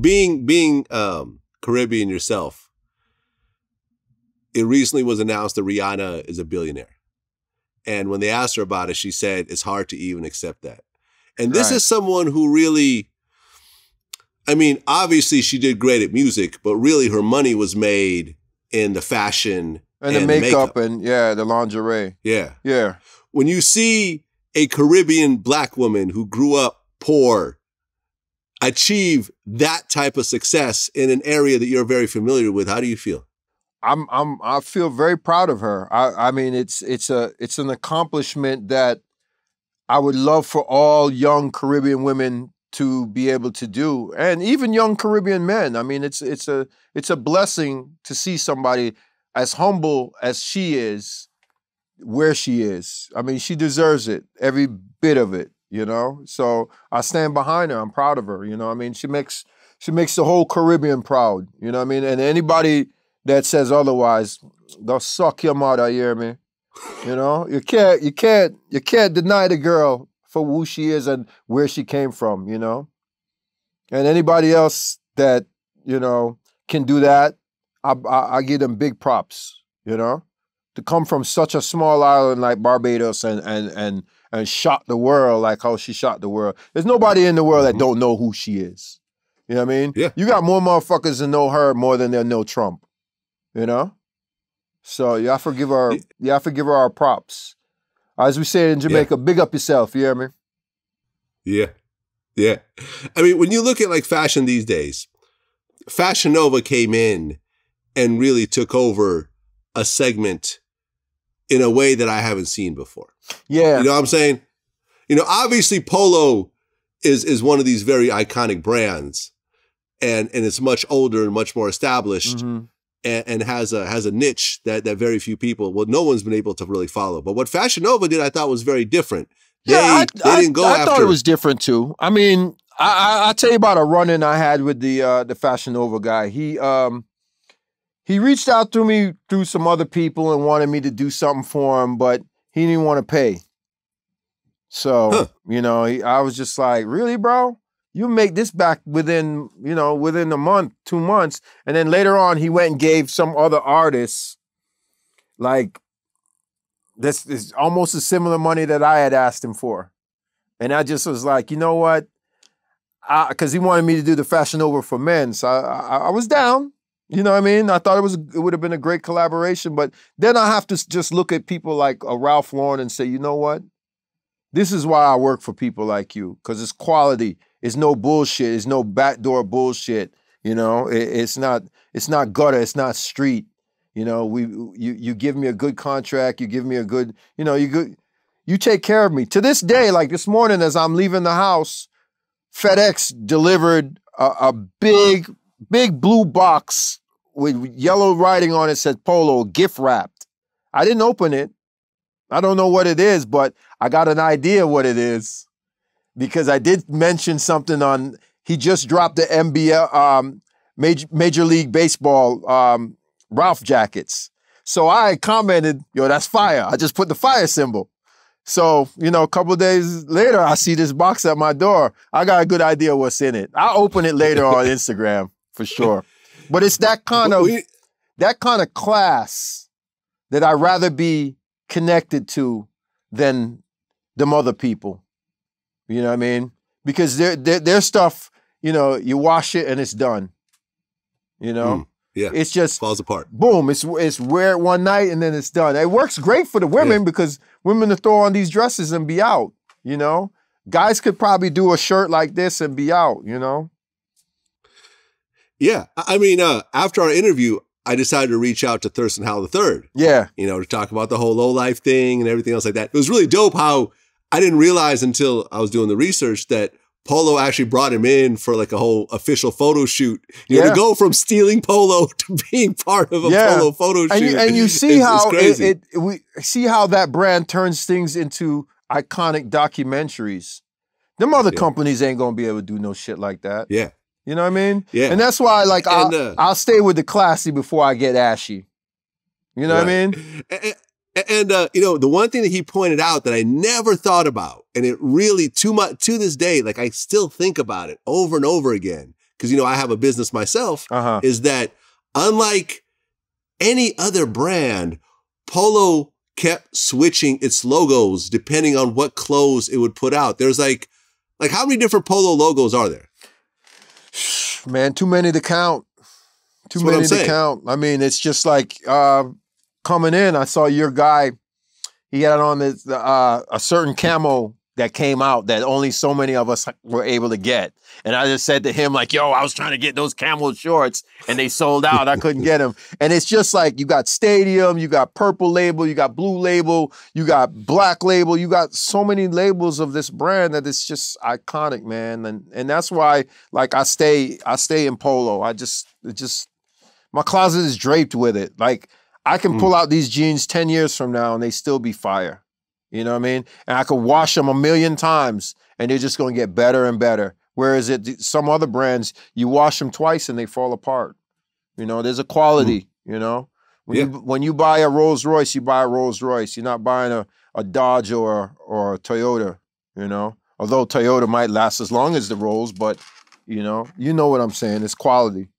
being Caribbean yourself, it recently was announced that Rihanna is a billionaire. And when they asked her about it, she said it's hard to even accept that. And this is someone who really, obviously she did great at music, but really her money was made in the fashion and the makeup and the lingerie. Yeah. Yeah. When you see a Caribbean black woman who grew up poor achieve that type of success in an area that you're very familiar with, how do you feel? I feel very proud of her. I mean, it's an accomplishment that I would love for all young Caribbean women to be able to do, and even young Caribbean men. I mean, it's a blessing to see somebody as humble as she is, where she is. I mean, she deserves it, every bit of it, So I stand behind her. I'm proud of her, I mean, she makes the whole Caribbean proud, And anybody that says otherwise, they'll suck your mother, you hear me? You can't deny the girl for who she is and where she came from, And anybody else that, can do that, I give them big props, To come from such a small island like Barbados and shock the world like how she shocked the world. There's nobody in the world that don't know who she is. You know what I mean? Yeah. You got more motherfuckers that know her more than they know Trump. So you have to give her our props. As we say in Jamaica, big up yourself, you hear me? Yeah. Yeah. I mean, when you look at like fashion these days, Fashion Nova came in and really took over a segment in a way that I haven't seen before. Yeah. You know what I'm saying? Obviously Polo is one of these very iconic brands and it's much older and much more established. And has a niche that very few people, no one's been able to really follow. But what Fashion Nova did, I thought was very different. They didn't go after. I thought it was different too. I mean, I'll tell you about a run-in I had with the Fashion Nova guy. He reached out to me through some other people and wanted me to do something for him, but he didn't want to pay. So, I was just like, really, bro? You make this back within a month, 2 months. And then later on, he went and gave some other artists, like, this is almost a similar money that I had asked him for. And I just was like, you know what? Because he wanted me to do the Fashion Nova for men. So I was down. You know what I mean? I thought it would have been a great collaboration. But then I have to just look at people like a Ralph Lauren and say, you know what? This is why I work for people like you, because it's quality. It's no bullshit. It's no backdoor bullshit. It's not gutter. It's not street. You give me a good contract. You give me a good, you take care of me. To this day, like this morning, as I'm leaving the house, FedEx delivered a big blue box with yellow writing on it, said Polo, gift wrapped. I didn't open it. I don't know what it is, but I got an idea what it is. Because I did mention something on, he just dropped the NBA, Major League Baseball Ralph jackets. So I commented, yo, that's fire. I just put the fire symbol. So, a couple of days later, I see this box at my door. I got a good idea what's in it. I'll open it later on Instagram for sure. But it's that kind of class that I'd rather be connected to than them other people. You know what I mean? Because their stuff, you wash it and it's done. Yeah. It's just falls apart. Boom. It's wear it one night and then it's done. It works great for the women because women to throw on these dresses and be out. Guys could probably do a shirt like this and be out. Yeah. I mean, after our interview, I decided to reach out to Thurston Howell III. Yeah. To talk about the whole low-life thing and everything else like that. It was really dope how I didn't realize until I was doing the research that Polo actually brought him in for like a whole official photo shoot. To go from stealing Polo to being part of a Polo photo shoot. And you see how we see how that brand turns things into iconic documentaries. Them other companies ain't gonna be able to do no shit like that. Yeah. You know what I mean? Yeah. And that's why I'll stay with the classy before I get ashy. You know what I mean? And the one thing that he pointed out that I never thought about, and it really to this day, like I still think about it over and over again, because, you know, I have a business myself, is that unlike any other brand, Polo kept switching its logos depending on what clothes it would put out. There's like how many different Polo logos are there? Man, too many to count. Too many to count. I mean, it's just like coming in, I saw your guy, he had on this, a certain camo that came out that only so many of us were able to get. And I just said to him, like, yo, I was trying to get those camo shorts and they sold out. I couldn't get them. And it's just like, you got Stadium, you got Purple Label, you got Blue Label, you got Black Label, you got so many labels of this brand that it's just iconic, man. And that's why, like, I stay in Polo. My closet is draped with it. Like, I can pull out these jeans 10 years from now and they still be fire. You know what I mean? And I could wash them 1,000,000 times and they're just going to get better and better. Whereas some other brands, you wash them twice and they fall apart. You know, there's a quality, you know? When you buy a Rolls Royce, you buy a Rolls Royce. You're not buying a Dodge or a Toyota, you know? Although Toyota might last as long as the Rolls, but, you know what I'm saying? It's quality.